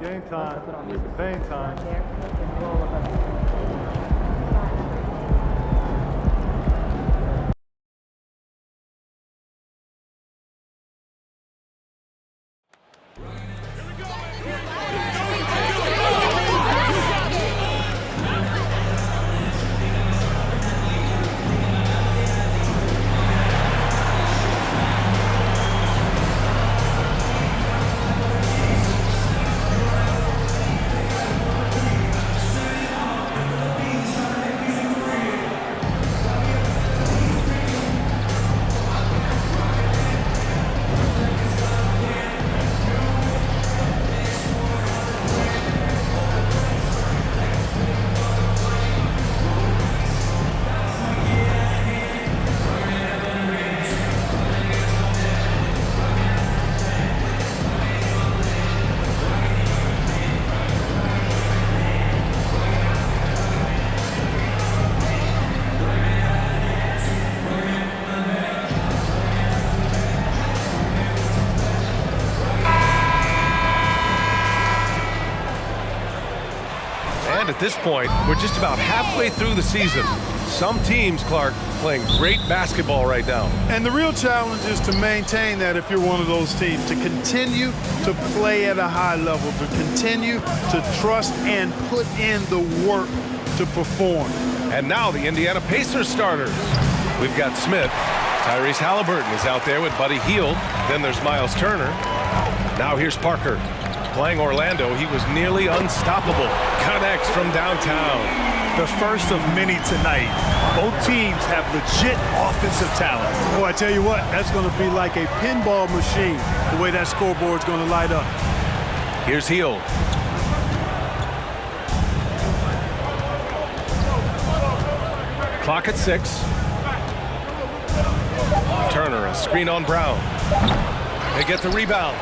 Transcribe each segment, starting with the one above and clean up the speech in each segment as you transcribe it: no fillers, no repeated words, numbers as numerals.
Game time. Pain time. And at this point, we're just about halfway through the season. Some teams, Clark, playing great basketball right now. And the real challenge is to maintain that if you're one of those teams, to continue to play at a high level, to continue to trust and put in the work to perform. And now the Indiana Pacers starters. We've got Smith. Tyrese Halliburton is out there with Buddy Hield. Then there's Miles Turner. Now here's Parker. Playing Orlando, he was nearly unstoppable. Connects from downtown. The first of many tonight. Both teams have legit offensive talent. Boy, I tell you what, that's going to be like a pinball machine, the way that scoreboard's going to light up. Here's Hield. Clock at 6. Turner, a screen on Brown. They get the rebound.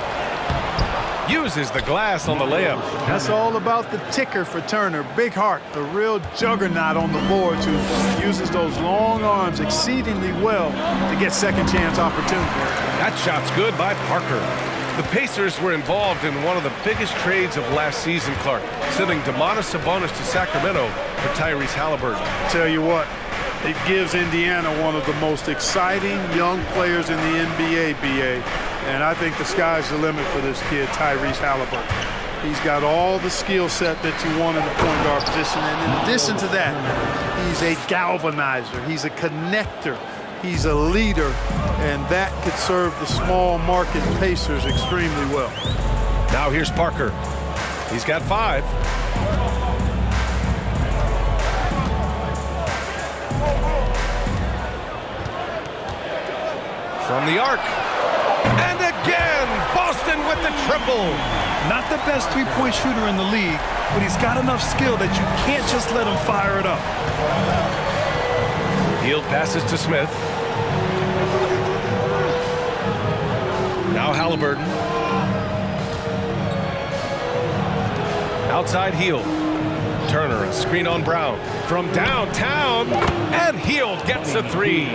Uses the glass on the layup. That's all about the ticker for Turner. Big heart, the real juggernaut on the boards who uses those long arms exceedingly well to get second chance opportunity. That shot's good by Parker. The Pacers were involved in one of the biggest trades of last season, Clark, sending Domantas Sabonis to Sacramento for Tyrese Halliburton. Tell you what, it gives Indiana one of the most exciting young players in the NBA, B.A., and I think the sky's the limit for this kid, Tyrese Halliburton. He's got all the skill set that you want in the point guard position, and in addition to that, he's a galvanizer, he's a connector, he's a leader, and that could serve the small market Pacers extremely well. Now here's Parker. He's got 5. From the arc. And again, Boston with the triple. Not the best three-point shooter in the league, but he's got enough skill that you can't just let him fire it up. Hield passes to Smith. Now Halliburton. Outside Hield. Turner, a screen on Brown. From downtown, and Hield gets a 3.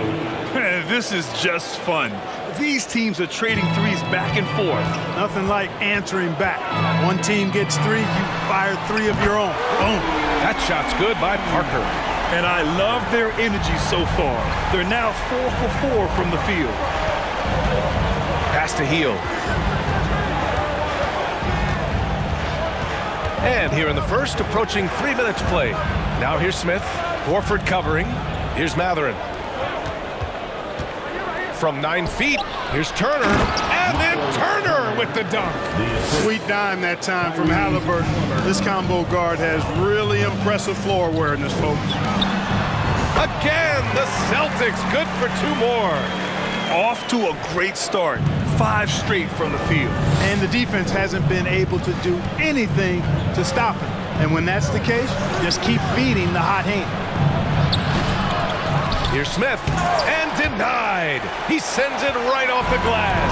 This is just fun. These teams are trading threes back and forth. Nothing like answering back. One team gets 3, you fire 3 of your own. Boom. That shot's good by Parker. And I love their energy so far. They're now 4 for 4 from the field. Pass to Hield. And here in the first, approaching 3 minutes play. Now here's Smith. Horford covering. Here's Mathurin. From 9 feet, here's Turner, and then Turner with the dunk. Sweet dime that time from Halliburton. This combo guard has really impressive floor awareness, folks. Again, the Celtics good for 2 more. Off to a great start. 5 straight from the field. And the defense hasn't been able to do anything to stop him. And when that's the case, just keep feeding the hot hand. Here's Smith, and denied. He sends it right off the glass.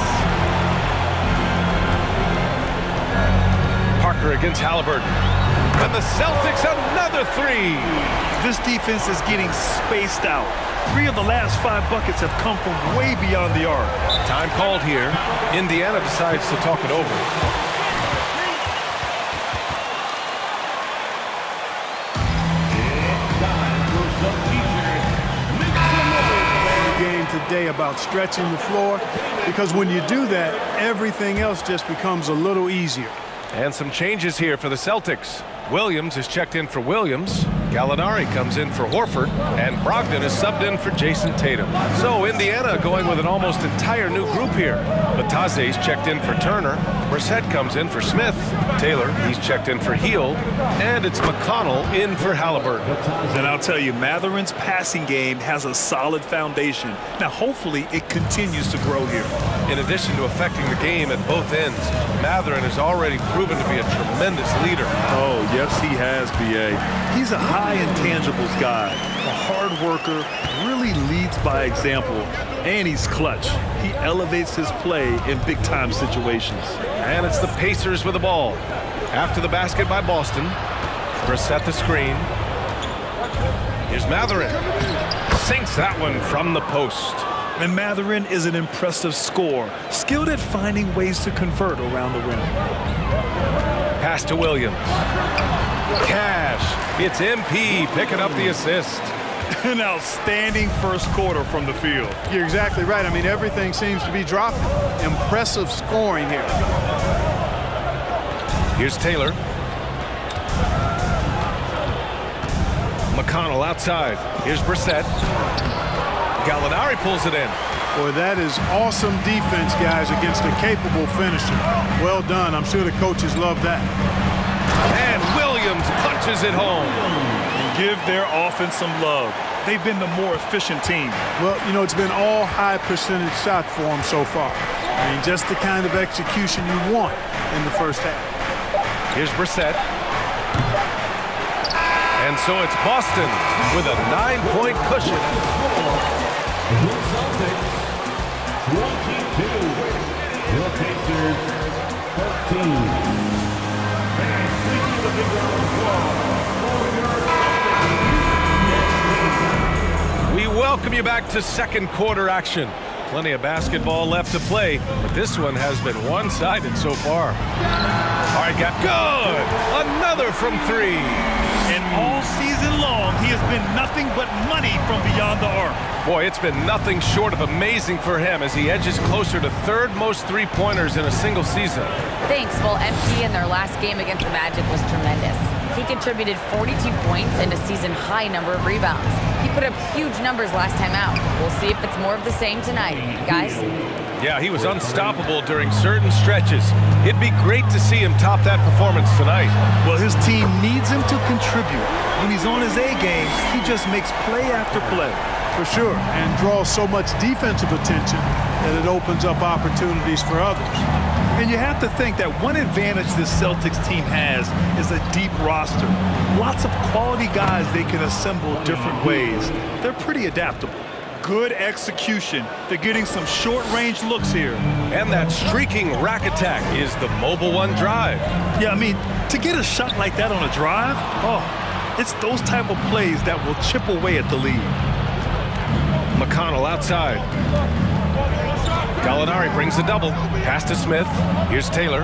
Parker against Halliburton. And the Celtics another 3. This defense is getting spaced out. 3 of the last 5 buckets have come from way beyond the arc. Time called here. Indiana decides to talk it over. day about stretching the floor, because when you do that, everything else just becomes a little easier. And some changes here for the Celtics. Williams is checked in for Williams. Gallinari comes in for Horford. And Brogdon is subbed in for Jason Tatum. So Indiana going with an almost entire new group here. Batase's checked in for Turner. Brissett comes in for Smith. Taylor, he's checked in for Hield. And it's McConnell in for Halliburton. And I'll tell you, Matherin's passing game has a solid foundation. Now, hopefully, it continues to grow here. In addition to affecting the game at both ends, Mathurin has already proven to be a tremendous leader. Oh, yes, he has, B.A. He's a high intangibles guy, a hard worker, really leads by example, and he's clutch. He elevates his play in big-time situations. And it's the Pacers with the ball. After the basket by Boston. Brissett the screen. Here's Mathurin. Sinks that one from the post. And Mathurin is an impressive scorer, skilled at finding ways to convert around the rim. Pass to Williams. Cash. It's MP picking up the assist. An outstanding first quarter from the field. You're exactly right. I mean, everything seems to be dropping. Impressive scoring here. Here's Taylor. McConnell outside. Here's Brissett. Gallinari pulls it in. Boy, that is awesome defense, guys, against a capable finisher. Well done. I'm sure the coaches love that. And Williams punches it home. Give their offense some love. They've been the more efficient team. Well, you know, it's been all high percentage shots for them so far. I mean, just the kind of execution you want in the first half. Here's Brissett. And so it's Boston with a 9-point cushion. The Celtics 22, the Pacers 13. We welcome you back to second quarter action. Plenty of basketball left to play, but this one has been one-sided so far. All right, got good. Another from three. And all season long, he has been nothing but money from beyond the arc. Boy, it's been nothing short of amazing for him as he edges closer to third most three-pointers in a single season. Thanks. Well, MP in their last game against the Magic was tremendous. He contributed 42 points and a season-high number of rebounds. He put up huge numbers last time out. We'll see if it's more of the same tonight. Guys? Yeah, he was unstoppable during certain stretches. It'd be great to see him top that performance tonight. Well, his team needs him to contribute. When he's on his A game, he just makes play after play. For sure, and draws so much defensive attention that it opens up opportunities for others. And you have to think that one advantage this Celtics team has is a deep roster. Lots of quality guys they can assemble different ways. They're pretty adaptable. Good execution. They're getting some short-range looks here. And that streaking rack attack is the Mobile One drive. Yeah, I mean, to get a shot like that on a drive, it's those type of plays that will chip away at the lead. McConnell outside. Gallinari brings the double. Pass to Smith. Here's Taylor.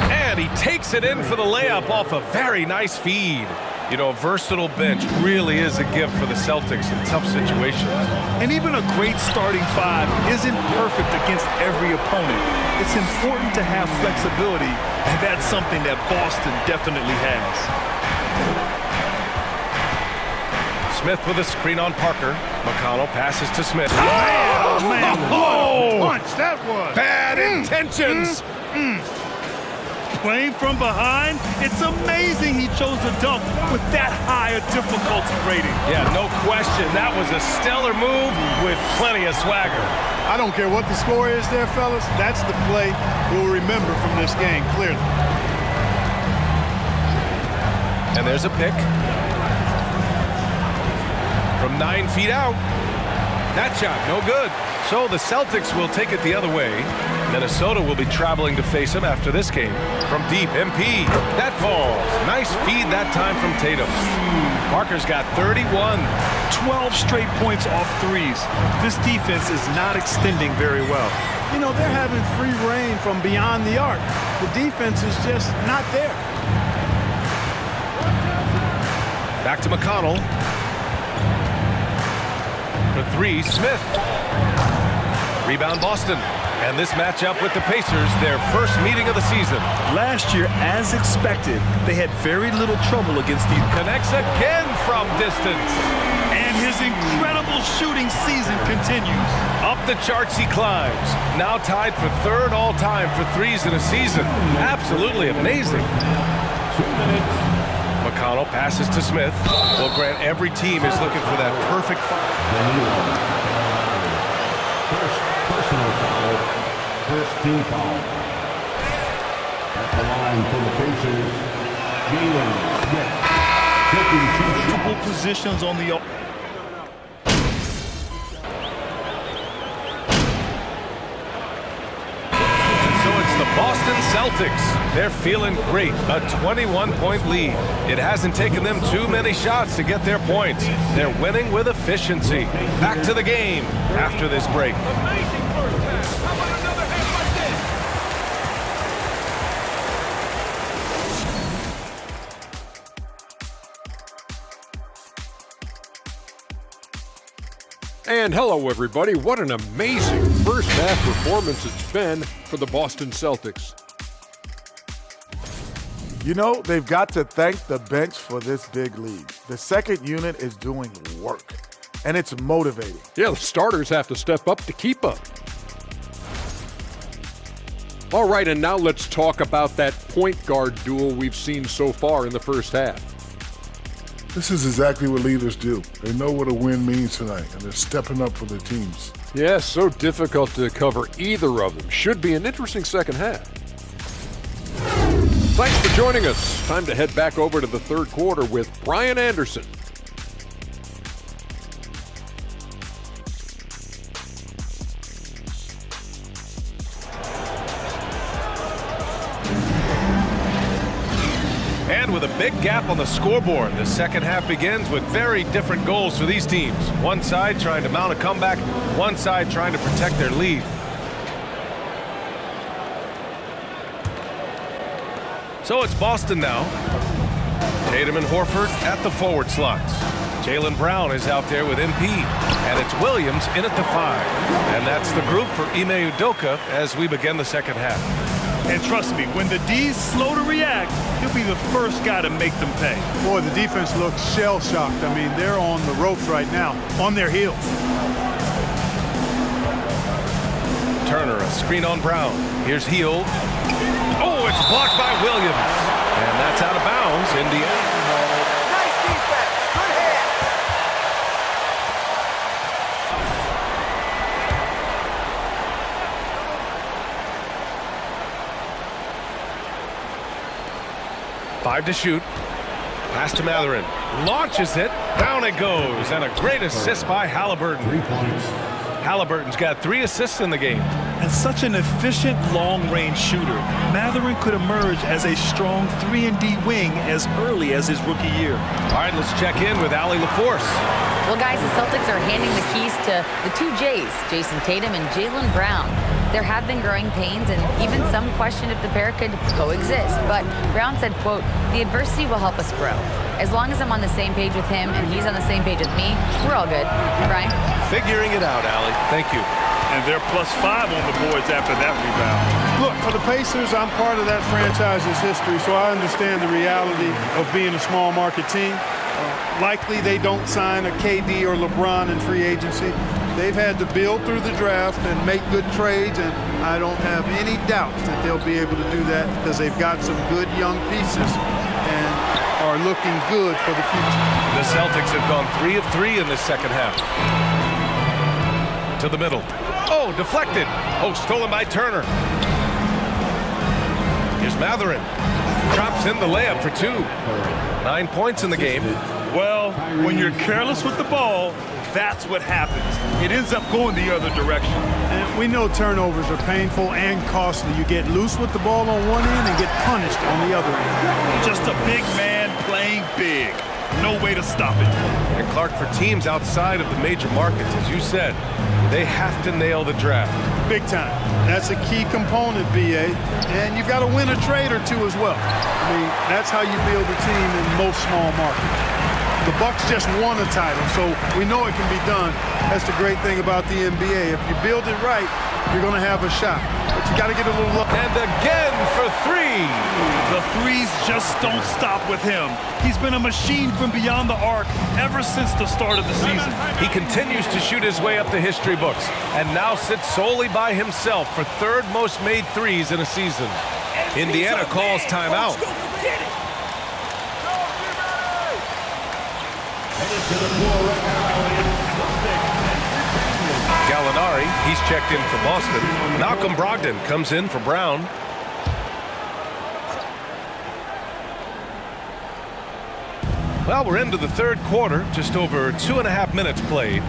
And he takes it in for the layup off a very nice feed. You know, a versatile bench really is a gift for the Celtics in tough situations. And even a great starting five isn't perfect against every opponent. It's important to have flexibility, and that's something that Boston definitely has. Smith with a screen on Parker. McConnell passes to Smith. Oh, man, Punch, that was. Bad intentions. Playing from behind, it's amazing he chose to dunk with that high a difficulty rating. Yeah, no question. That was a stellar move with plenty of swagger. I don't care what the score is there, fellas. That's the play we'll remember from this game, clearly. And there's a pick. From 9 feet out. That shot, no good. So the Celtics will take it the other way. Minnesota will be traveling to face him after this game. From deep, MP. That falls. Nice feed that time from Tatum. Parker's got 31. 12 straight points off threes. This defense is not extending very well. You know, they're having free reign from beyond the arc. The defense is just not there. Back to McConnell. For three, Smith. Rebound Boston. And this matchup with the Pacers, their first meeting of the season. Last year, as expected, they had very little trouble against the... Connects again from distance. And his incredible shooting season continues. Up the charts he climbs. Now tied for third all-time for threes in a season. Absolutely amazing. 2 minutes. McConnell passes to Smith. Well, Grant, every team is looking for that perfect... First personal foul. First team foul. At the line for the Pacers, Jalen Smith. Taking 2 Multiple shots. positions on the... So it's the Boston Celtics. They're feeling great. A 21-point lead. It hasn't taken them too many shots to get their points. They're winning with efficiency. Back to the game after this break. And hello, everybody. What an amazing first half performance it's been for the Boston Celtics. You know, they've got to thank the bench for this big lead. The second unit is doing work, and it's motivating. Yeah, the starters have to step up to keep up. All right, and now let's talk about that point guard duel we've seen so far in the first half. This is exactly what leaders do. They know what a win means tonight, and they're stepping up for their teams. Yeah, so difficult to cover either of them. Should be an interesting second half. Thanks for joining us. Time to head back over to the third quarter with Brian Anderson. And with a big gap on the scoreboard, the second half begins with very different goals for these teams. One side trying to mount a comeback, one side trying to protect their lead. So it's Boston now. Tatum and Horford at the forward slots. Jaylen Brown is out there with MP. And it's Williams in at the 5. And that's the group for Ime Udoka as we begin the second half. And trust me, when the D's slow to react, he'll be the first guy to make them pay. Boy, the defense looks shell-shocked. I mean, they're on the ropes right now, on their heels. Turner, a screen on Brown. Here's Hield. Oh, it's blocked by Williams. And that's out of bounds, Indiana. Nice defense. Good hit. Five to shoot. Pass to Mathurin. Launches it. Down it goes. And a great assist by Halliburton. 3 points. Halliburton's got 3 assists in the game. And such an efficient long-range shooter, Mathurin could emerge as a strong 3-and-D wing as early as his rookie year. All right, let's check in with Allie LaForce. Well, guys, the Celtics are handing the keys to the 2 J's, Jason Tatum and Jaylen Brown. There have been growing pains, and even some question if the pair could coexist. But Brown said, quote, "The adversity will help us grow. As long as I'm on the same page with him and he's on the same page with me, we're all good." Brian? Figuring it out, Allie. Thank you. And they're +5 on the boards after that rebound. Look, for the Pacers, I'm part of that franchise's history, so I understand the reality of being a small market team. Likely they don't sign a KD or LeBron in free agency. They've had to build through the draft and make good trades, and I don't have any doubts that they'll be able to do that because they've got some good young pieces and are looking good for the future. The Celtics have gone 3 of 3 in this second half. To the middle. Oh, deflected. Oh, stolen by Turner. Here's Mathurin. Drops in the layup for 2. 9 points in the game. Well, when you're careless with the ball, that's what happens. It ends up going the other direction. And we know turnovers are painful and costly. You get loose with the ball on one end and get punished on the other end. Just a big man playing big. No way to stop it. And Clark, for teams outside of the major markets, as you said, they have to nail the draft. Big time. That's a key component, BA. And you've got to win a trade or two as well. I mean, that's how you build a team in most small markets. The Bucks just won a title, so we know it can be done. That's the great thing about the NBA. If you build it right, you're going to have a shot. But you got to get a little luck. And again for three. The threes just don't stop with him. He's been a machine from beyond the arc ever since the start of the season. He continues to shoot his way up the history books and now sits solely by himself for third most made threes in a season. Indiana calls timeout. Gallinari, he's checked in for Boston. Malcolm Brogdon comes in for Brown. Well, we're into the third quarter, just over 2.5 minutes played.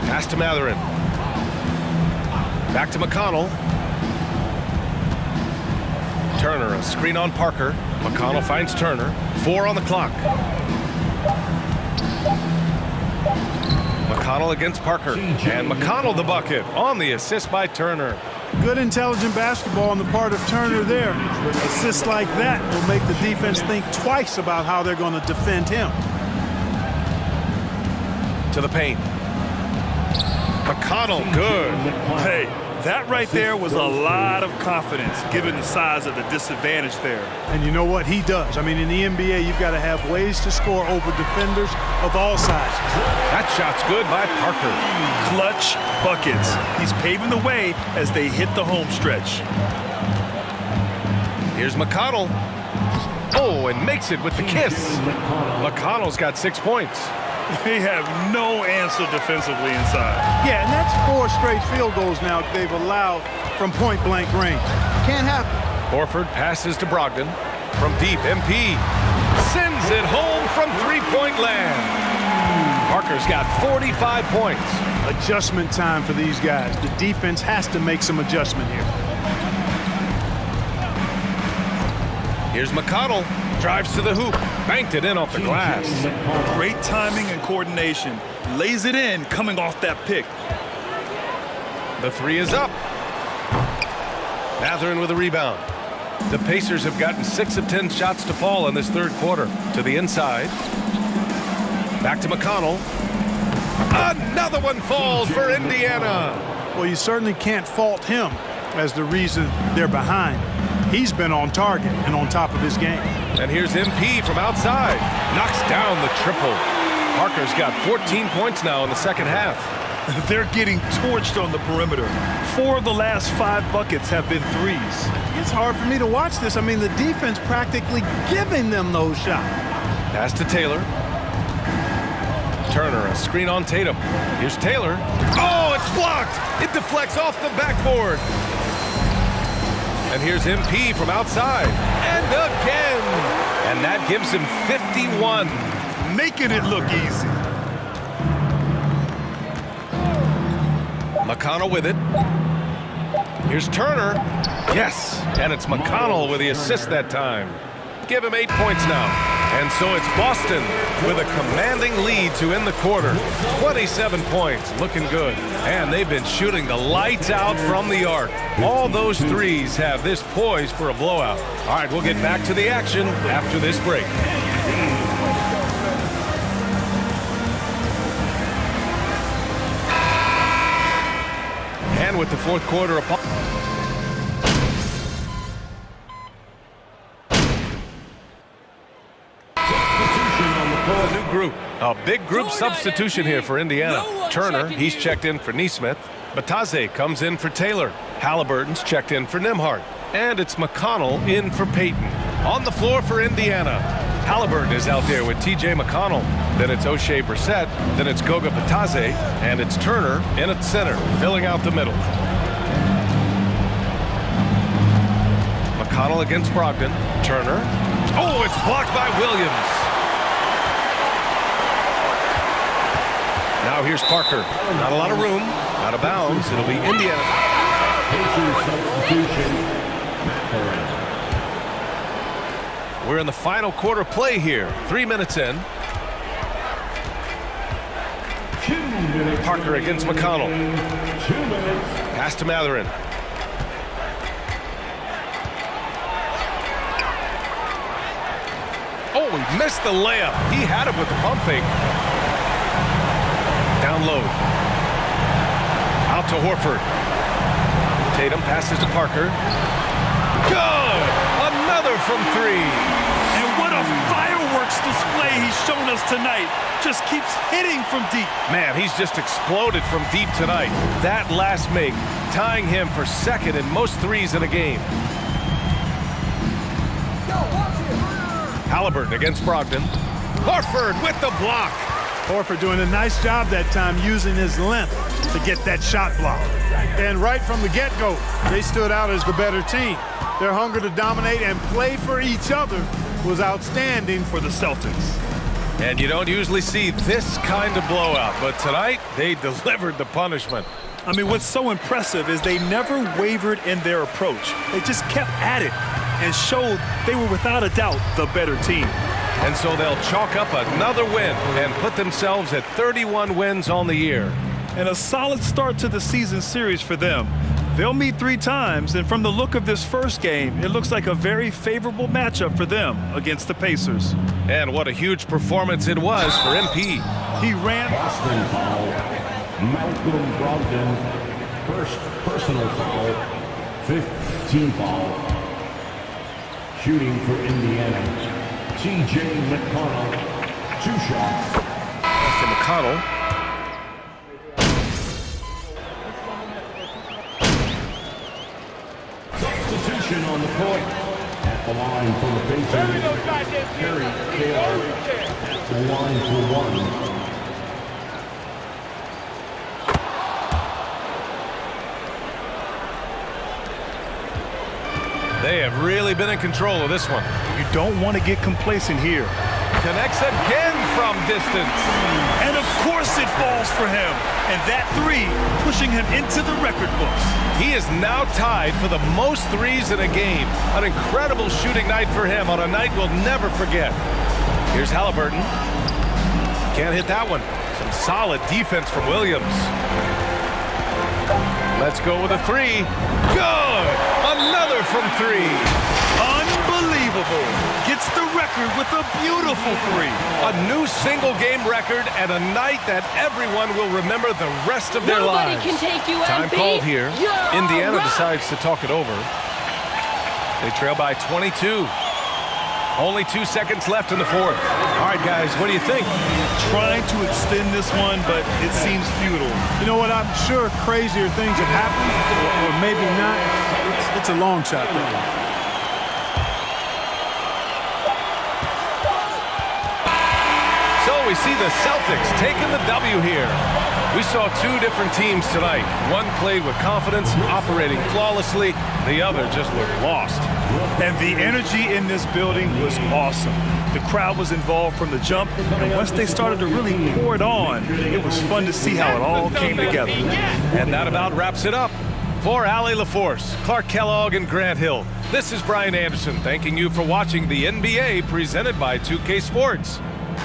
Pass to Mathurin. Back to McConnell. Turner, a screen on Parker. McConnell finds Turner. 4 on the clock. McConnell against Parker. And McConnell the bucket on the assist by Turner. Good intelligent basketball on the part of Turner there. Assists like that will make the defense think twice about how they're going to defend him. To the paint. McConnell, good. Hey, that right there was a lot of confidence given the size of the disadvantage there. And you know what? He does. I mean, in the NBA, you've got to have ways to score over defenders of all sizes. That shot's good by Parker. Clutch buckets. He's paving the way as they hit the home stretch. Here's McConnell. Oh, and makes it with the kiss. McConnell's got 6 points. They have no answer defensively inside. Yeah, and that's 4 straight field goals now they've allowed from point-blank range. Can't happen. Horford passes to Brogdon. From deep, MP sends it home from three-point land. Parker's got 45 points. Adjustment time for these guys. The defense has to make some adjustment here. Here's McConnell. Drives to the hoop. Banked it in off the glass. Great timing and coordination. Lays it in coming off that pick. The three is up. Mathurin with a rebound. The Pacers have gotten 6 of 10 shots to fall in this third quarter. To the inside. Back to McConnell. Another one falls for Indiana. Well, you certainly can't fault him as the reason they're behind. He's been on target and on top of his game. And here's MP from outside. Knocks down the triple. Parker's got 14 points now in the second half. They're getting torched on the perimeter. 4 of the last 5 buckets have been threes. It's hard for me to watch this. I mean, the defense practically giving them those shots. Pass to Taylor. Turner, a screen on Tatum. Here's Taylor. Oh, it's blocked. It deflects off the backboard. And here's MP from outside. And again. And that gives him 51. Making it look easy. McConnell with it. Here's Turner. Yes. And it's McConnell with the assist that time. Give him 8 points now. And so it's Boston with a commanding lead to end the quarter. 27 points, looking good. And they've been shooting the lights out from the arc. All those threes have this poised for a blowout. All right, we'll get back to the action after this break. And with the fourth quarter upon. A new group. A big group substitution here for Indiana. Turner, he's checked in for Nesmith. Bataze comes in for Taylor. Halliburton's checked in for Nembhard. And it's McConnell in for Payton. On the floor for Indiana. Halliburton is out there with T.J. McConnell. Then it's O'Shea Brissett. Then it's Goga Bataze. And it's Turner in at center, filling out the middle. McConnell against Brogdon. Turner. Oh, it's blocked by Williams. Now here's Parker. Not a lot of room. Out of bounds. It'll be Indiana. We're in the final quarter play here. 3 minutes in. Parker against McConnell. Pass to Mathurin. Oh, Oh, he missed the layup. He had it with the pump fake. Down low. Out to Horford. Tatum passes to Parker. Good! Another from three. And what a fireworks display he's shown us tonight. Just keeps hitting from deep. Man, he's just exploded from deep tonight. That last make, tying him for second in most threes in a game. Halliburton against Brogdon. Horford with the block. Horford doing a nice job that time using his length to get that shot block. And right from the get-go, they stood out as the better team. Their hunger to dominate and play for each other was outstanding for the Celtics. And you don't usually see this kind of blowout, but tonight they delivered the punishment. I mean, what's so impressive is they never wavered in their approach. They just kept at it and showed they were without a doubt the better team. And so they'll chalk up another win and put themselves at 31 wins on the year. And a solid start to the season series for them. They'll meet 3 times, and from the look of this first game, it looks like a very favorable matchup for them against the Pacers. And what a huge performance it was for MP. He ran. Boston foul. Malcolm Brogdon. First personal foul. 5th team foul. Shooting for Indiana. T.J. McConnell. 2 shots. For McConnell. Substitution on the court. At the line for the Pacers. Terry Taylor. At the line for 1. They have really been in control of this one. You don't want to get complacent here. Connects again from distance. And of course it falls for him. And that 3 pushing him into the record books. He is now tied for the most threes in a game. An incredible shooting night for him on a night we'll never forget. Here's Halliburton. Can't hit that one. Some solid defense from Williams. Let's go with a 3. Good! Another from 3. Unbelievable. Gets the record with a beautiful 3. A new single-game record and a night that everyone will remember the rest of their lives. Nobody can take you, Time MP. called here. You're Indiana all right. decides to talk it over. They trail by 22. Only 2 seconds left in the fourth. All right, guys, what do you think? Trying to extend this one, but it seems futile. You know what? I'm sure crazier things have happened, or maybe not. It's a long shot, though. So we see the Celtics taking the W here. We saw 2 different teams tonight. One played with confidence, operating flawlessly. The other just looked lost. And the energy in this building was awesome. The crowd was involved from the jump, and once they started to really pour it on, it was fun to see how it all came together. And that about wraps it up. For Allie LaForce, Clark Kellogg, and Grant Hill, this is Brian Anderson thanking you for watching the NBA presented by 2K Sports.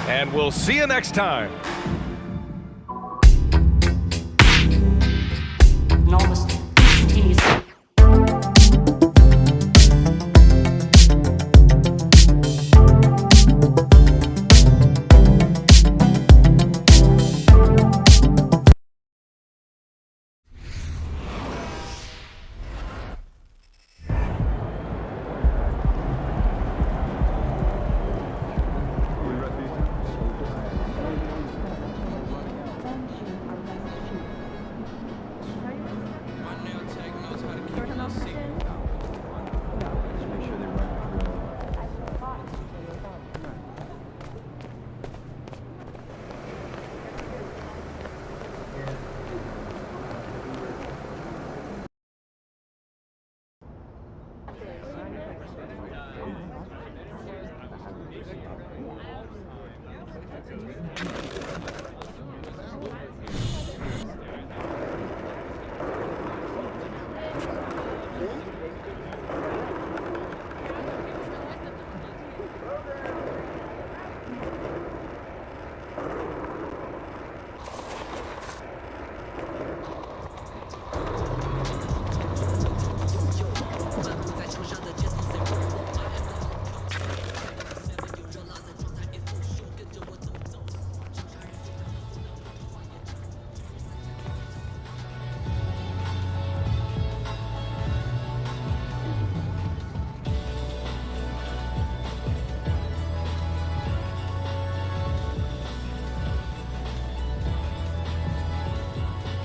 And we'll see you next time. Almost instantaneously.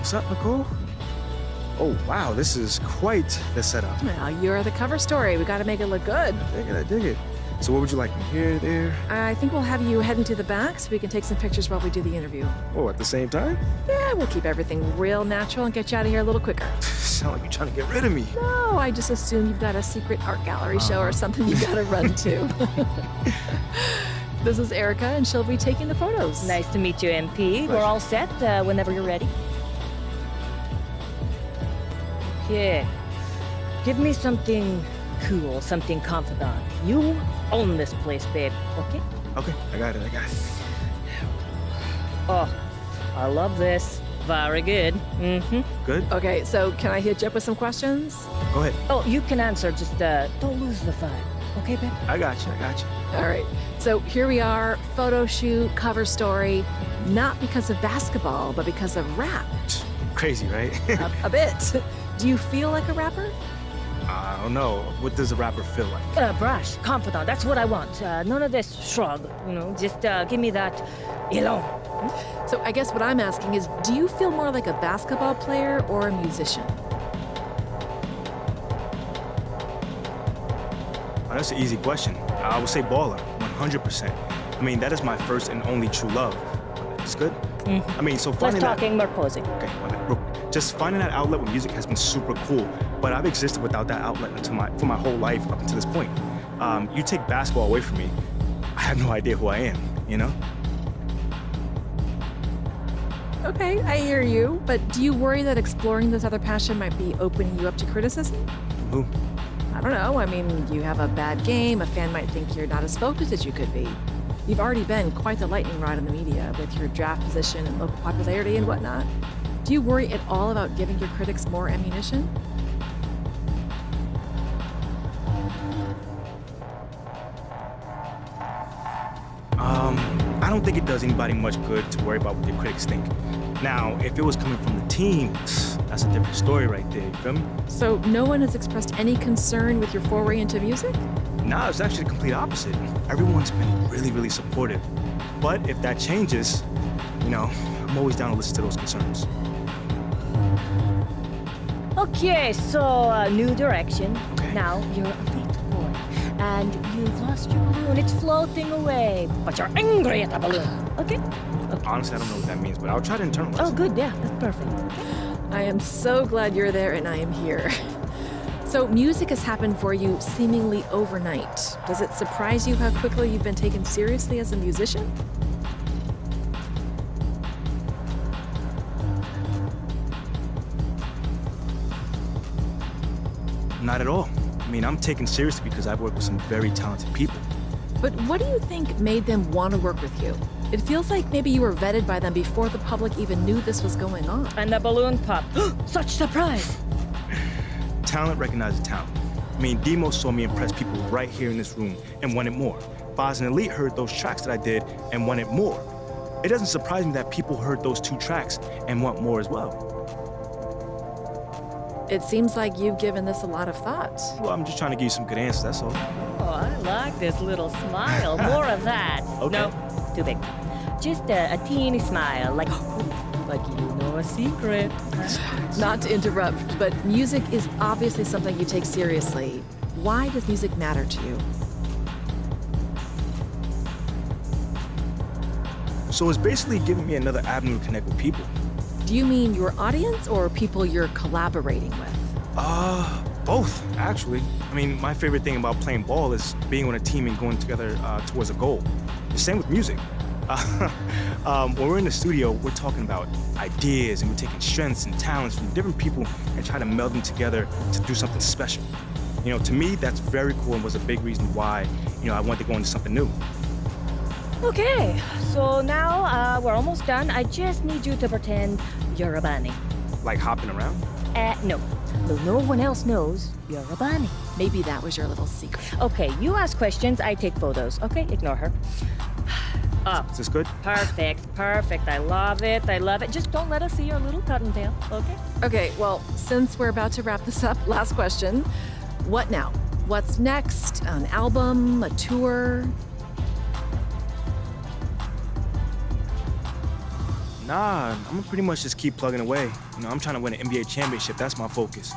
What's up, Nicole? Oh, wow, this is quite the setup. Well, you're the cover story. We got to make it look good. I dig it. So what would you like, me here, there? I think we'll have you head into the back so we can take some pictures while we do the interview. Oh, at the same time? Yeah, we'll keep everything real natural and get you out of here a little quicker. Sound like you're trying to get rid of me. No, I just assume you've got a secret art gallery show or something you got to run to. This is Erica, and she'll be taking the photos. Nice to meet you, MP. We're all set whenever you're ready. Yeah. Give me something cool, something confidant. You own this place, babe, okay? Okay, I got it. Oh, I love this. Very good. Good? Okay, so can I hit you up with some questions? Go ahead. Oh, you can answer, just don't lose the vibe. Okay, babe? I got you. All right, so here we are, photo shoot, cover story, not because of basketball, but because of rap. Crazy, right? a bit. Do you feel like a rapper? I don't know. What does a rapper feel like? Brash, confidant, that's what I want. None of this shrug, just give me that élan. So I guess what I'm asking is, do you feel more like a basketball player or a musician? Oh, that's an easy question. I would say baller, 100%. I mean, that is my first and only true love. It's good. I mean, so finding Less talking, more posing. Okay, 1 minute. Real quick. Just finding that outlet with music has been super cool, but I've existed without that outlet for my whole life up until this point. You take basketball away from me, I have no idea who I am, Okay, I hear you, but do you worry that exploring this other passion might be opening you up to criticism? Who? I don't know. I mean, you have a bad game. A fan might think you're not as focused as you could be. You've already been quite the lightning rod in the media with your draft position and local popularity and whatnot. Do you worry at all about giving your critics more ammunition? I don't think it does anybody much good to worry about what your critics think. Now, if it was coming from the team, that's a different story right there, you feel me? So no one has expressed any concern with your foray into music? Nah, it's actually the complete opposite. Everyone's been really, really supportive. But if that changes, I'm always down to listen to those concerns. Okay, so new direction. Okay. Now you're a big boy, and you've lost your balloon. It's floating away, but you're angry at the balloon. Okay? Honestly, I don't know what that means, but I'll try to internalize. Oh, good. Yeah, that's perfect. I am so glad you're there and I am here. So music has happened for you seemingly overnight. Does it surprise you how quickly you've been taken seriously as a musician? Not at all. I mean, I'm taken seriously because I've worked with some very talented people. But what do you think made them want to work with you? It feels like maybe you were vetted by them before the public even knew this was going on. And the balloon popped. Such surprise! Talent recognizes talent. I mean, Demo saw me impress people right here in this room and wanted more. Boz and Elite heard those tracks that I did and wanted more. It doesn't surprise me that people heard those 2 tracks and want more as well. It seems like you've given this a lot of thought. Well, I'm just trying to give you some good answers, that's all. Oh, I like this little smile. More of that. Okay. No, too big. Just a teeny smile, like you know a secret. Not to interrupt, but music is obviously something you take seriously. Why does music matter to you? So it's basically giving me another avenue to connect with people. Do you mean your audience or people you're collaborating with? Both, actually. I mean, my favorite thing about playing ball is being on a team and going together towards a goal. The same with music. When we're in the studio, we're talking about ideas and we're taking strengths and talents from different people and try to meld them together to do something special. To me, that's very cool and was a big reason why, I wanted to go into something new. Okay, so now we're almost done. I just need you to pretend you're a bunny. Like hopping around? No. No one else knows you're a bunny. Maybe that was your little secret. Okay, you ask questions, I take photos. Okay, ignore her. Is this good? Perfect. I love it. Just don't let us see your little cottontail, okay? Okay, well, since we're about to wrap this up, last question. What now? What's next? An album? A tour? Nah, I'm gonna pretty much just keep plugging away. You know, I'm trying to win an NBA championship. That's my focus.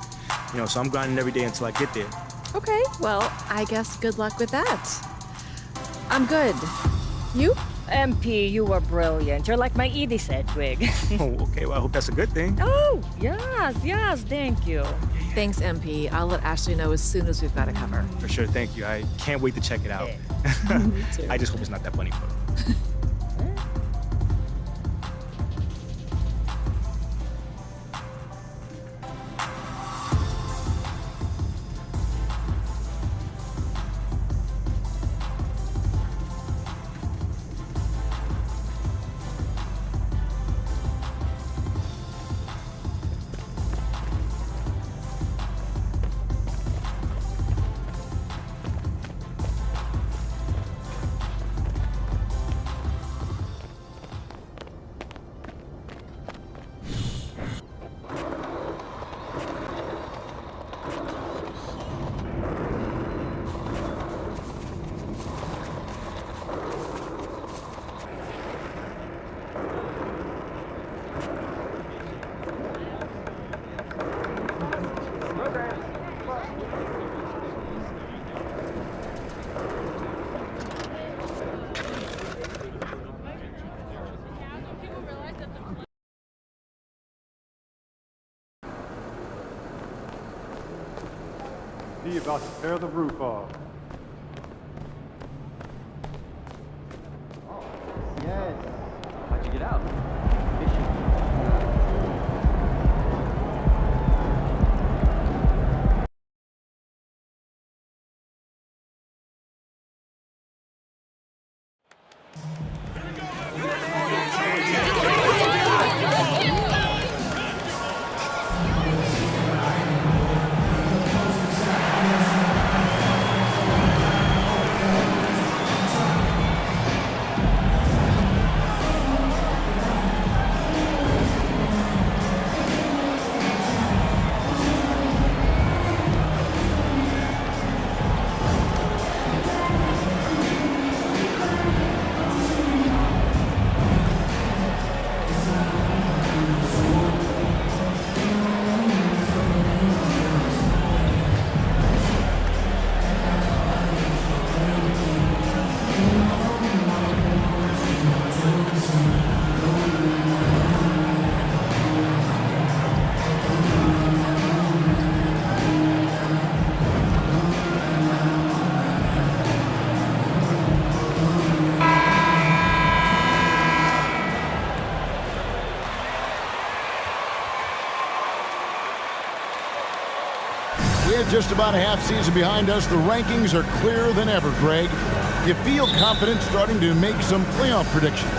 You know, so I'm grinding every day until I get there. Okay, well, I guess good luck with that. I'm good. You? MP, you were brilliant. You're like my Edie Sedgwick. Oh, okay. Well, I hope that's a good thing. Oh, yes, thank you. Thanks, MP. I'll let Ashley know as soon as we've got a cover. For sure, thank you. I can't wait to check it out. Me too. I just hope it's not that funny photo. He about to tear the roof off. Yes. How'd you get out? With just about a half season behind us, the rankings are clearer than ever, Greg. You feel confident starting to make some playoff predictions?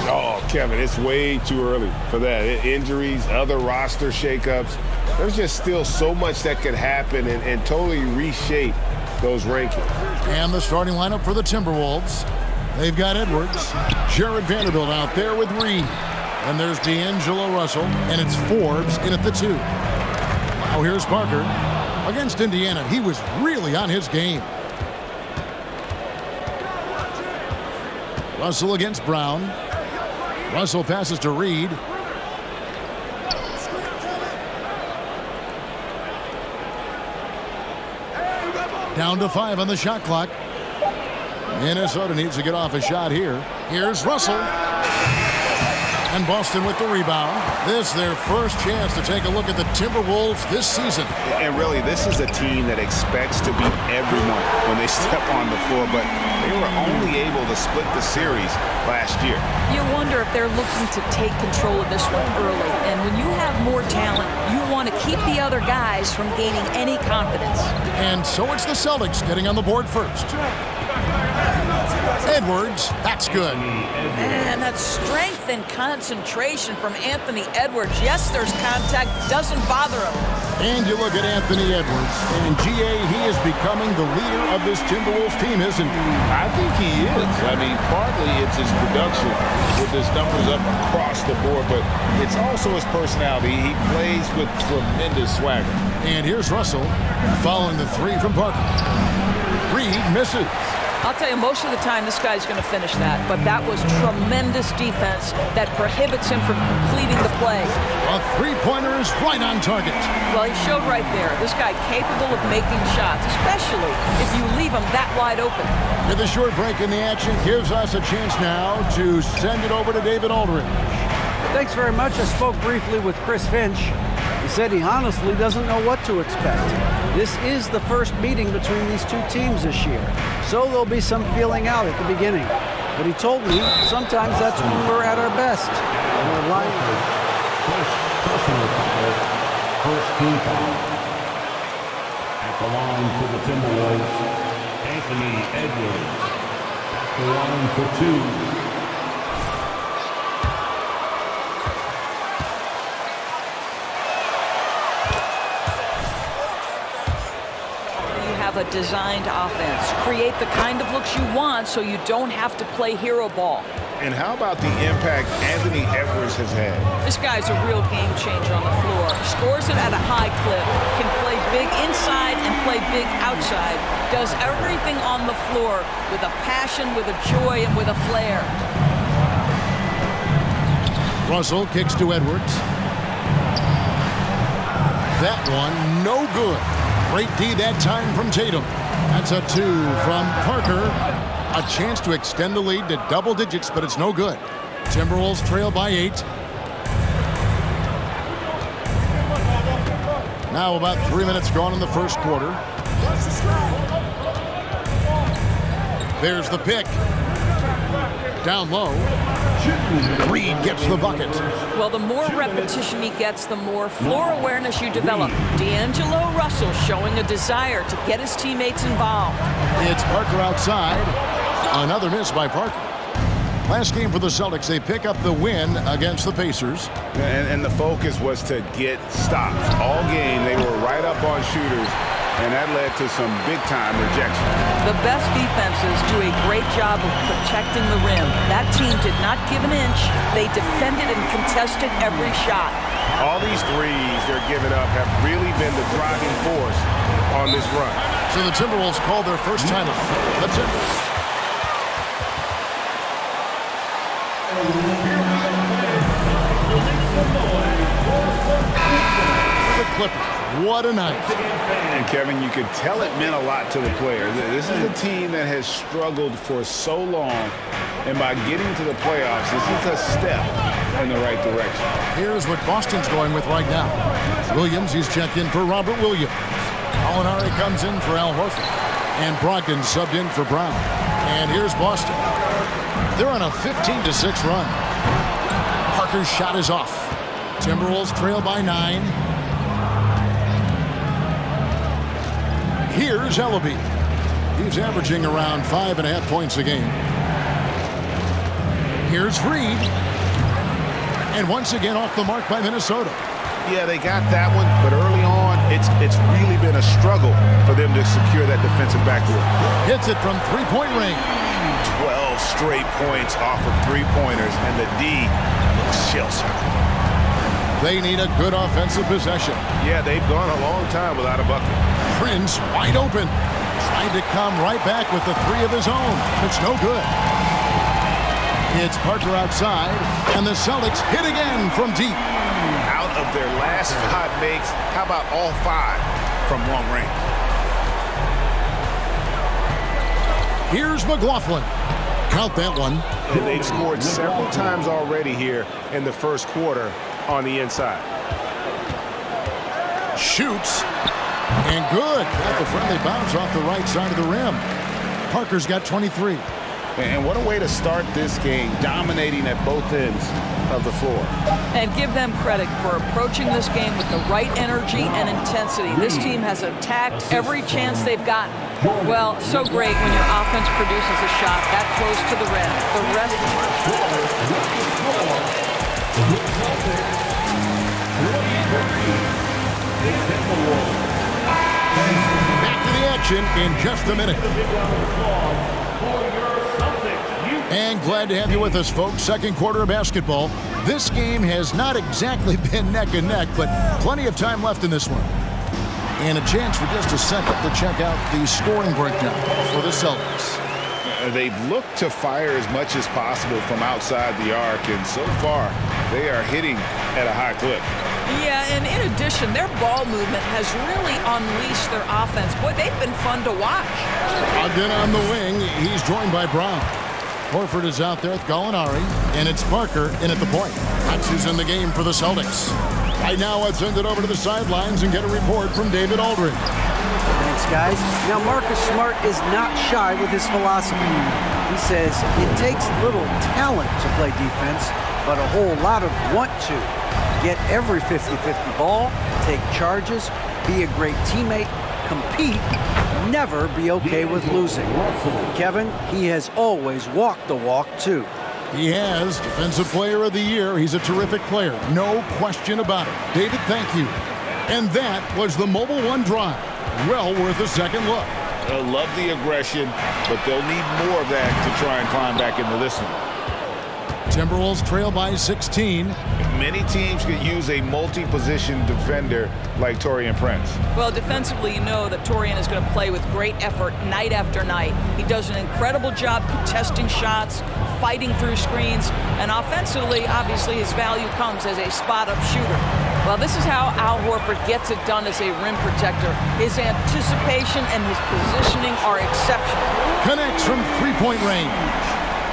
Oh, Kevin, it's way too early for that. Injuries, other roster shakeups. There's just still so much that could happen and totally reshape those rankings. And the starting lineup for the Timberwolves. They've got Edwards, Jared Vanderbilt out there with Reed. And there's D'Angelo Russell, and it's Forbes in at the 2. Now here's Parker. Against Indiana, he was really on his game. Russell against Brown. Russell passes to Reed. Down to 5 on the shot clock. Minnesota needs to get off a shot here. Here's Russell. And Boston with the rebound. This their first chance to take a look at the Timberwolves this season. And really, this is a team that expects to beat everyone when they step on the floor, but they were only able to split the series last year. You wonder if they're looking to take control of this one early. And when you have more talent, you want to keep the other guys from gaining any confidence. And so it's the Celtics getting on the board first. Edwards, that's good. And that strength and concentration from Anthony Edwards. Yes, there's contact, doesn't bother him. And you look at Anthony Edwards, and GA, he is becoming the leader of this Timberwolves team, isn't he? I think he is. I mean, partly it's his production with his numbers up across the board, but it's also his personality. He plays with tremendous swagger. And here's Russell following the 3 from Parker. Reed misses. I'll tell you, most of the time this guy's going to finish that, but that was tremendous defense that prohibits him from completing the play. A three-pointer is right on target. Well, he showed right there. This guy capable of making shots, especially if you leave him that wide open. With a short break in the action, gives us a chance now to send it over to David Aldridge. Thanks very much. I spoke briefly with Chris Finch. He said he honestly doesn't know what to expect. This is the first meeting between these two teams this year, so there'll be some feeling out at the beginning. But he told me sometimes that's when we're at our best. And we're lining First personal foul, first team foul. At the line for the Timberwolves, Anthony Edwards. At the line for two. A designed offense. Create the kind of looks you want so you don't have to play hero ball. And how about the impact Anthony Edwards has had? This guy's a real game changer on the floor. Scores it at a high clip. Can play big inside and play big outside. Does everything on the floor with a passion, with a joy, and with a flair. Russell kicks to Edwards. That one, no good. Great D that time from Tatum. That's a 2 from Parker. A chance to extend the lead to double digits, but it's no good. Timberwolves trail by 8. Now about 3 minutes gone in the first quarter. There's the pick. Down low. Reed gets the bucket. Well, the more repetition he gets, the more floor awareness you develop. D'Angelo Russell showing a desire to get his teammates involved. It's Parker outside. Another miss by Parker. Last game for the Celtics, they pick up the win against the Pacers. And the focus was to get stops. All game, they were right up on shooters, and that led to some big-time rejection. The best defenses do a great job of protecting the rim. That team did not give an inch. They defended and contested every shot. All these threes they're giving up have really been the driving force on this run. So the Timberwolves called their first timeout. The Timberwolves. The Clippers. What a night. And Kevin, you could tell it meant a lot to the players. This is a team that has struggled for so long, and by getting to the playoffs, this is a step in the right direction. Here's what Boston's going with right now. Williams, he's checked in for Robert Williams. Molinari comes in for Al Horford. And Brogdon subbed in for Brown. And here's Boston. They're on a 15-6 run. Parker's shot is off. Timberwolves trail by 9. Here's Ellaby. He's averaging around 5.5 points a game. Here's Reed. And once again off the mark by Minnesota. Yeah, they got that one, but early on, it's really been a struggle for them to secure that defensive backboard. Hits it from three-point range. 12 straight points off of three-pointers, and the D looks shell-shocked. They need a good offensive possession. Yeah, they've gone a long time without a bucket. Prince wide open. Trying to come right back with the 3 of his own. It's no good. It's Parker outside, and the Celtics hit again from deep. Out of their last 5 makes, how about all 5 from long range? Here's McLaughlin. Count that one. And they've scored several times already here in the first quarter on the inside. Shoots. And good. Got the friendly bounce off the right side of the rim. Parker's got 23. And what a way to start this game, dominating at both ends of the floor. And give them credit for approaching this game with the right energy and intensity. This team has attacked every chance they've gotten. Well, so great when your offense produces a shot that close to the rim. The rest Back to the action in just a minute. And glad to have you with us, folks. Second quarter of basketball. This game has not exactly been neck and neck, but plenty of time left in this one. And a chance for just a second to check out the scoring breakdown for the Celtics. They've looked to fire as much as possible from outside the arc, and so far they are hitting at a high clip. Yeah, and in addition, their ball movement has really unleashed their offense. Boy, they've been fun to watch. Ogden on the wing. He's joined by Brown. Horford is out there with Gallinari, and it's Parker in at the point. That's who's in the game for the Celtics. Right now, let's send it over to the sidelines and get a report from David Aldridge. Thanks, guys. Now, Marcus Smart is not shy with his philosophy. He says it takes little talent to play defense, but a whole lot of want to. Get every 50-50 ball, take charges, be a great teammate, compete, never be okay with losing. Kevin, he has always walked the walk, too. He has Defensive Player of the Year. He's a terrific player. No question about it. David, thank you. And that was the Mobile One drive. Well worth a second look. They'll love the aggression, but they'll need more of that to try and climb back into this one. Timberwolves trail by 16. Many teams could use a multi-position defender like Taurean Prince. Well, defensively, you know that Taurean is going to play with great effort night after night. He does an incredible job contesting shots, fighting through screens, and offensively, obviously, his value comes as a spot-up shooter. Well, this is how Al Horford gets it done as a rim protector. His anticipation and his positioning are exceptional. Connects from three-point range.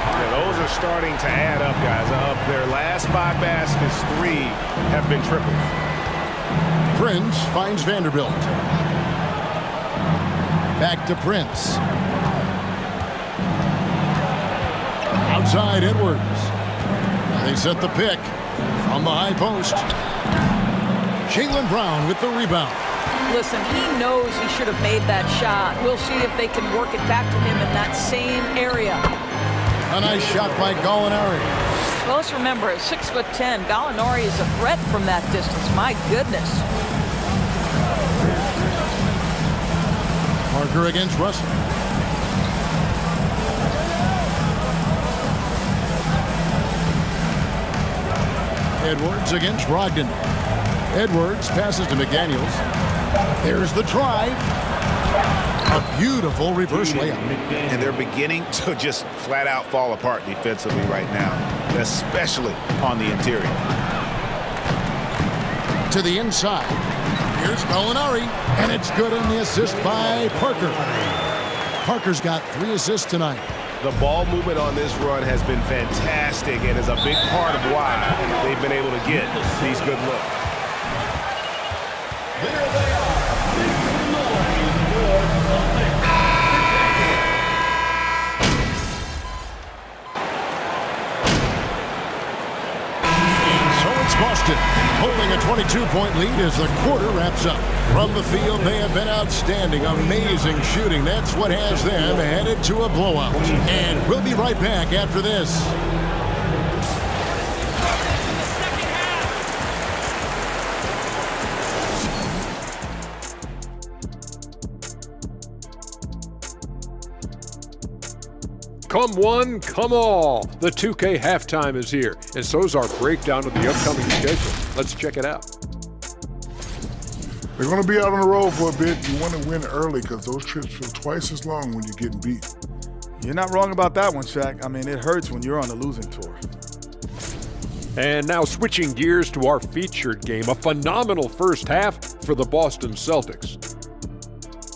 Yeah, those are starting to add up, guys. Of their last 5 baskets, 3 have been triples. Prince finds Vanderbilt. Back to Prince. Outside Edwards. They set the pick from the high post. Jaylen Brown with the rebound. Listen, he knows he should have made that shot. We'll see if they can work it back to him in that same area. A nice shot by Gallinari. Well, let's remember, at 6'10", Gallinari is a threat from that distance. My goodness. Parker against Russell. Edwards against Brogdon. Edwards passes to McDaniels. There's the drive. A beautiful reverse layup. And they're beginning to just flat out fall apart defensively right now, especially on the interior. To the inside. Here's Gallinari, and it's good on the assist by Parker. Parker's got 3 assists tonight. The ball movement on this run has been fantastic and is a big part of why they've been able to get these good looks. There they are. Boston holding a 22-point lead as the quarter wraps up. From the field, they have been outstanding. Amazing shooting. That's what has them headed to a blowout. And we'll be right back after this. Come one, come all. The 2K halftime is here, and so's our breakdown of the upcoming schedule. Let's check it out. They're going to be out on the road for a bit. You want to win early because those trips feel twice as long when you're getting beat. You're not wrong about that one, Shaq. I mean, it hurts when you're on the losing tour. And now switching gears to our featured game, a phenomenal first half for the Boston Celtics.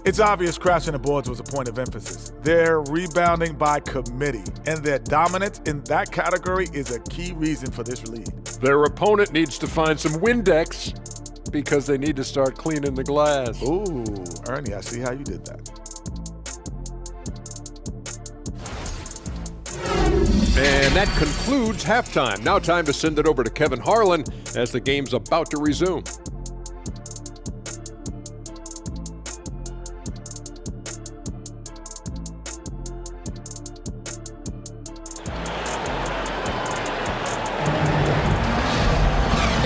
It's obvious crashing the boards was a point of emphasis. They're rebounding by committee, and their dominance in that category is a key reason for this lead. Their opponent needs to find some Windex because they need to start cleaning the glass. Ooh, Ernie, I see how you did that. And that concludes halftime. Now time to send it over to Kevin Harlan as the game's about to resume.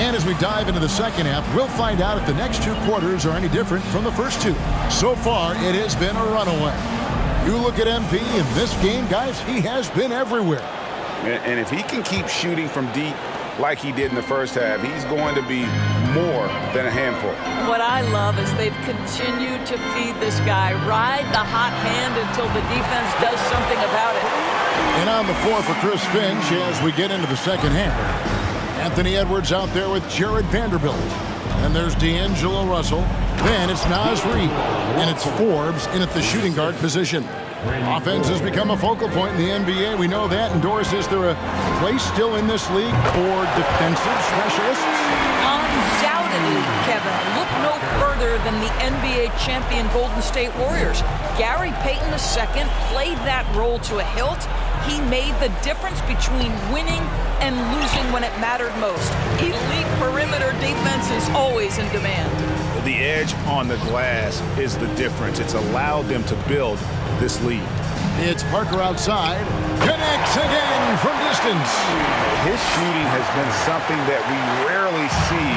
And as we dive into the second half, we'll find out if the next 2 quarters are any different from the first 2. So far, it has been a runaway. You look at MP in this game, guys, he has been everywhere. And if he can keep shooting from deep like he did in the first half, he's going to be more than a handful. What I love is they've continued to feed this guy, ride the hot hand until the defense does something about it. on the floor for Chris Finch as we get into the second half. Anthony Edwards out there with Jared Vanderbilt. And there's D'Angelo Russell. Then it's Naz Reid. And it's Forbes in at the shooting guard position. Offense has become a focal point in the NBA. We know that. And Doris, is there a place still in this league for defensive specialists? Undoubtedly, Kevin. Look no further than the NBA champion Golden State Warriors. Gary Payton II played that role to a hilt. He made the difference between winning and losing when it mattered most. Elite perimeter defense is always in demand. The edge on the glass is the difference. It's allowed them to build this lead. It's Parker outside. Connects again from distance. His shooting has been something that we rarely see,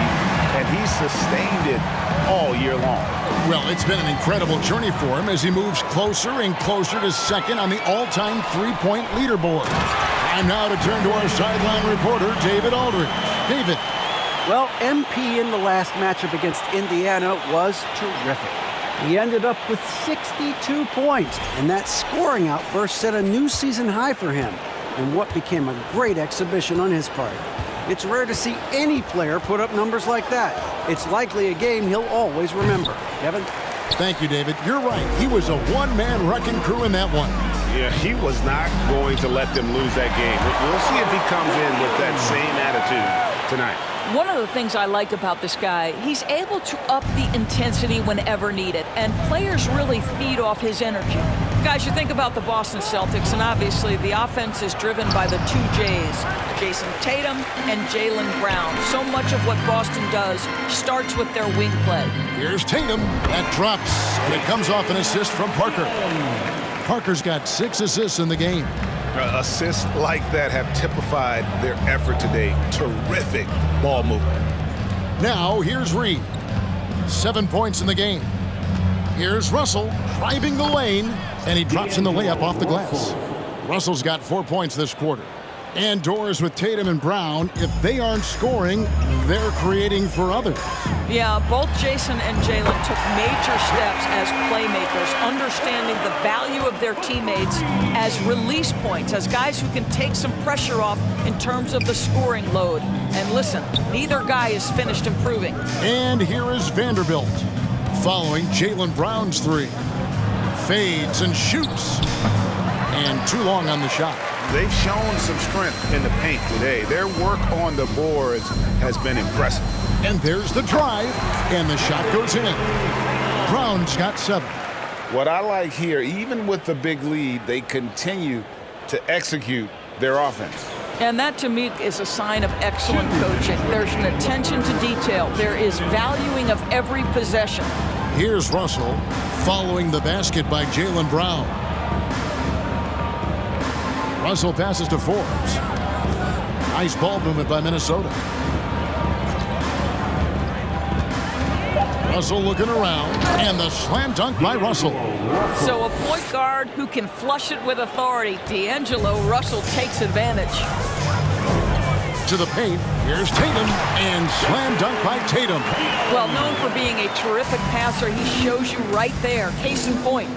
and he's sustained it all year long. Well, it's been an incredible journey for him as he moves closer and closer to second on the all-time three-point leaderboard. Time now to turn to our sideline reporter, David Aldridge. David. Well, MP in the last matchup against Indiana was terrific. He ended up with 62 points, and that scoring outburst set a new season high for him in what became a great exhibition on his part. It's rare to see any player put up numbers like that. It's likely a game he'll always remember. Kevin? Thank you, David. You're right. He was a one-man wrecking crew in that one. Yeah, he was not going to let them lose that game. We'll see if he comes in with that same attitude tonight. One of the things I like about this guy, he's able to up the intensity whenever needed, and players really feed off his energy. Guys, you think about the Boston Celtics, and obviously the offense is driven by the two J's, Jason Tatum and Jaylen Brown. So much of what Boston does starts with their wing play. Here's Tatum. That drops, and it comes off an assist from Parker. Parker's got 6 assists in the game. Assists like that have typified their effort today. Terrific ball movement. Now, here's Reid. 7 points in the game. Here's Russell driving the lane, and he drops in the layup off the glass. Russell's got 4 points this quarter. And Doors with Tatum and Brown, if they aren't scoring, they're creating for others. Yeah, both Jason and Jaylen took major steps as playmakers, understanding the value of their teammates as release points, as guys who can take some pressure off in terms of the scoring load. And listen, neither guy is finished improving. And here is Vanderbilt, following Jaylen Brown's 3. Fades and shoots. And too long on the shot. They've shown some strength in the paint today. Their work on the boards has been impressive. And there's the drive, and the shot goes in. Brown's got 7. What I like here, even with the big lead, they continue to execute their offense. And that, to me, is a sign of excellent coaching. There's an attention to detail. There is valuing of every possession. Here's Russell following the basket by Jaylen Brown. Russell passes to Forbes. Nice ball movement by Minnesota. Russell looking around, and the slam dunk by Russell. So a point guard who can flush it with authority. D'Angelo Russell takes advantage. To the paint, here's Tatum, and slam dunk by Tatum. Well, known for being a terrific passer, he shows you right there. Case in point.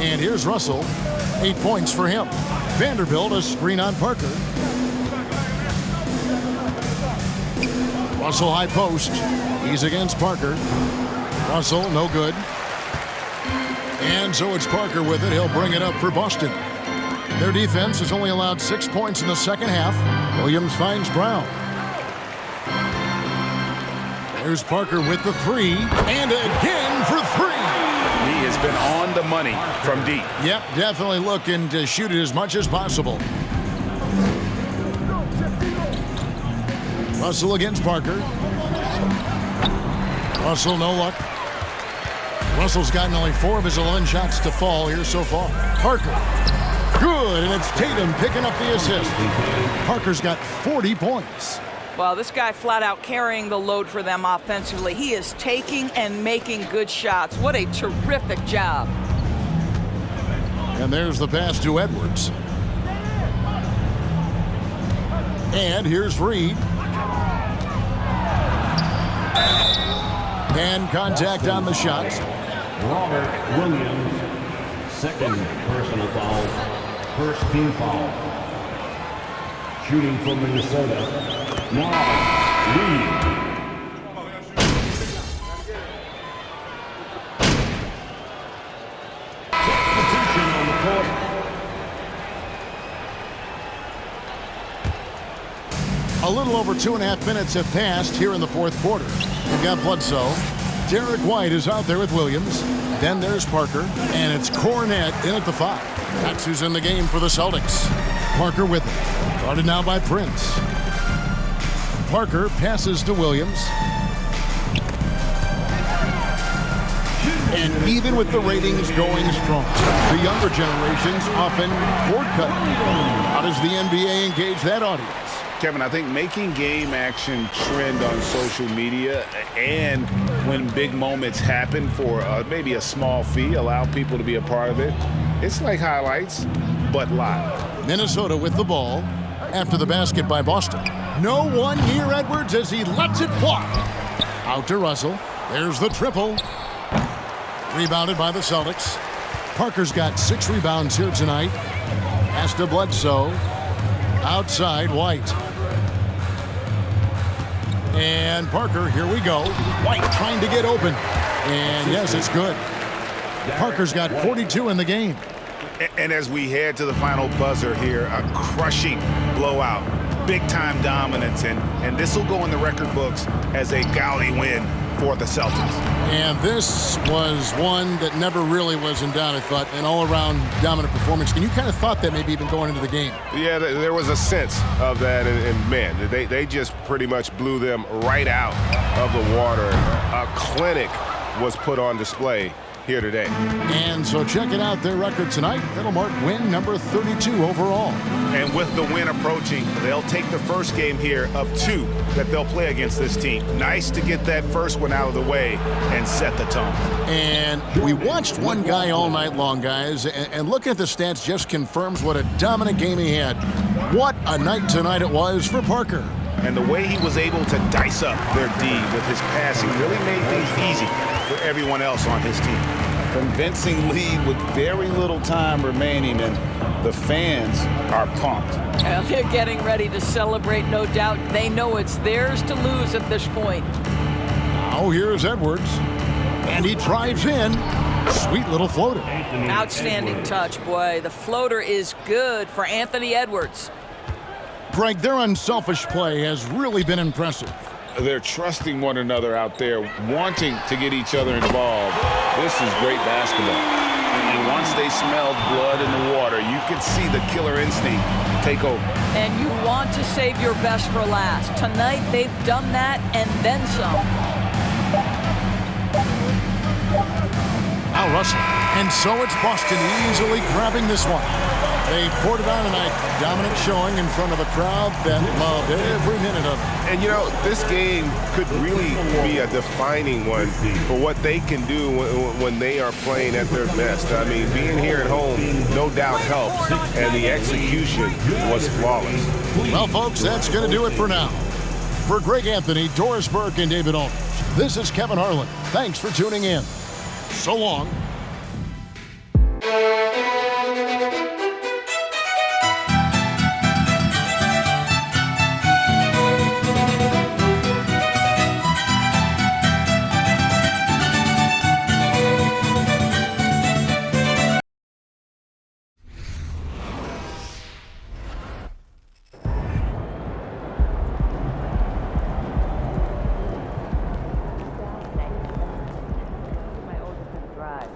And here's Russell. 8 points for him. Vanderbilt, a screen on Parker. Russell high post. He's against Parker. Russell, no good. And so it's Parker with it. He'll bring it up for Boston. Their defense has only allowed 6 points in the second half. Williams finds Brown. There's Parker with the 3. And again for 3. He has been on the money from deep. Yep, definitely looking to shoot it as much as possible. Russell against Parker. Russell, no luck. Russell's gotten only 4 of his 11 shots to fall here so far. Parker, good, and it's Tatum picking up the assist. Parker's got 40 points. Well, this guy flat out carrying the load for them offensively. He is taking and making good shots. What a terrific job. And there's the pass to Edwards. And here's Reid. And contact on the shot. Robert Williams, Second personal foul. First team foul. Shooting from Minnesota. Now, Reed. Substitution on the court. A little over 2.5 minutes have passed here in the fourth quarter. We've got Bledsoe. Derek White is out there with Williams. Then there's Parker. And it's Cornette in at the 5. That's who's in the game for the Celtics. Parker with it. Guarded now by Prince. Parker passes to Williams. And even with the ratings going strong, the younger generations often cord cutting. How does the NBA engage that audience? Kevin, I think making game action trend on social media and when big moments happen for maybe a small fee, allow people to be a part of it. It's like highlights, but live. Minnesota with the ball after the basket by Boston. No one near Edwards as he lets it fly. Out to Russell. There's the triple. Rebounded by the Celtics. Parker's got 6 rebounds here tonight. Pass to Bledsoe. Outside, White. And Parker, here we go. White trying to get open. And yes, it's good. Parker's got 42 in the game. And as we head to the final buzzer here, a crushing blowout, big-time dominance, and this will go in the record books as a gaudy win for the Celtics. And this was one that never really was in doubt, I thought, an all-around dominant performance. And you kind of thought that maybe even going into the game. Yeah, there was a sense of that, and man, they just pretty much blew them right out of the water. A clinic was put on display here today. And so check it out, their record tonight. That'll mark win number 32 overall. And with the win approaching, they'll take the first game here of 2 that they'll play against this team. Nice to get that first one out of the way and set the tone. And we watched one guy all night long, guys, and looking at the stats just confirms what a dominant game he had. What a night tonight it was for Parker. And the way he was able to dice up their D with his passing really made things easy for everyone else on his team. Convincing lead with very little time remaining, and the fans are pumped. Well, they're getting ready to celebrate, no doubt. They know it's theirs to lose at this point. Now here's Edwards, and he drives in. Sweet little floater. Outstanding touch, boy. The floater is good for Anthony Edwards. Greg, their unselfish play has really been impressive. They're trusting one another out there, wanting to get each other involved. This is great basketball. And once they smelled blood in the water, you could see the killer instinct take over. And you want to save your best for last. Tonight, they've done that and then some. Now Russell. And so it's Boston easily grabbing this one. They poured it on tonight. Dominant showing in front of a crowd that loved every minute of it. And, you know, this game could really be a defining one for what they can do when they are playing at their best. I mean, being here at home no doubt helps, and the execution was flawless. Well, folks, that's going to do it for now. For Greg Anthony, Doris Burke, and David Aldridge, this is Kevin Harlan. Thanks for tuning in. So long. My oldest can drive.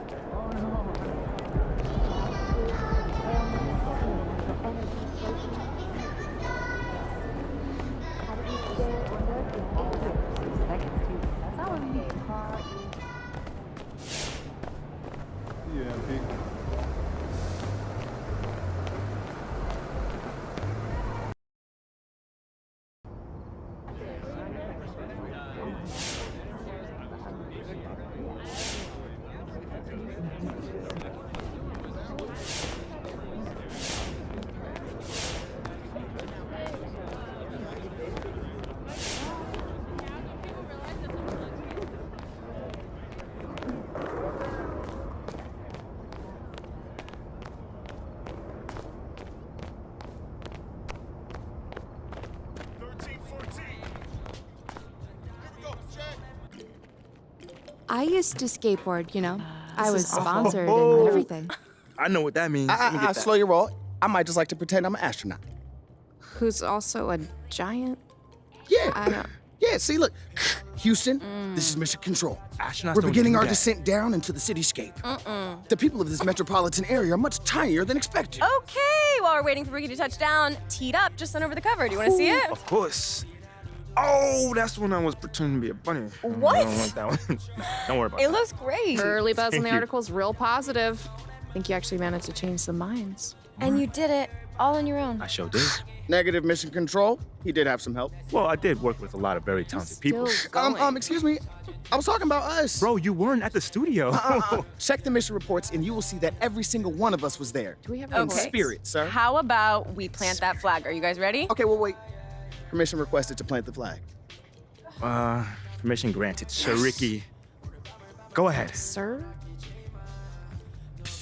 I used to skateboard, you know. I was is- sponsored Oh. and everything. I know what that means. Let me get that. Slow your roll. I might just like to pretend I'm an astronaut. Who's also a giant? Yeah. I don't. Yeah, see, look. Houston, this is Mission Control. Astronauts We're don't beginning do our that. descent down into the cityscape. The people of this metropolitan area are much tinier than expected. Okay, while we're waiting for Ricky to touch down, teed up just sent over the cover. Do you want to see it? Of course. Oh, that's when I was pretending to be a bunny. What? I don't want that one. Don't worry about It that. looks great. Early buzz in the Thank you. article's real positive. I think you actually managed to change some minds. And you did it all on your own. I sure did. Negative, Mission Control. He did have some help. Well, I did work with a lot of very talented people. Excuse me. I was talking about us. Bro, you weren't at the studio. Check the mission reports and you will see that every single one of us was there. Do we have In Okay. spirit, sir. How about we plant that flag? Are you guys ready? Okay, well, wait. Permission requested to plant the flag. Permission granted. Sir Ricky. Go ahead. Sir?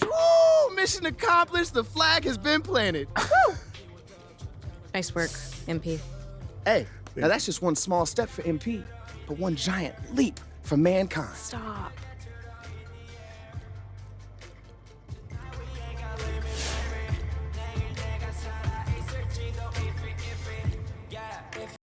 Woo! Mission accomplished. The flag has been planted. Nice work, MP. Hey, now that's just one small step for MP, but one giant leap for mankind. Stop.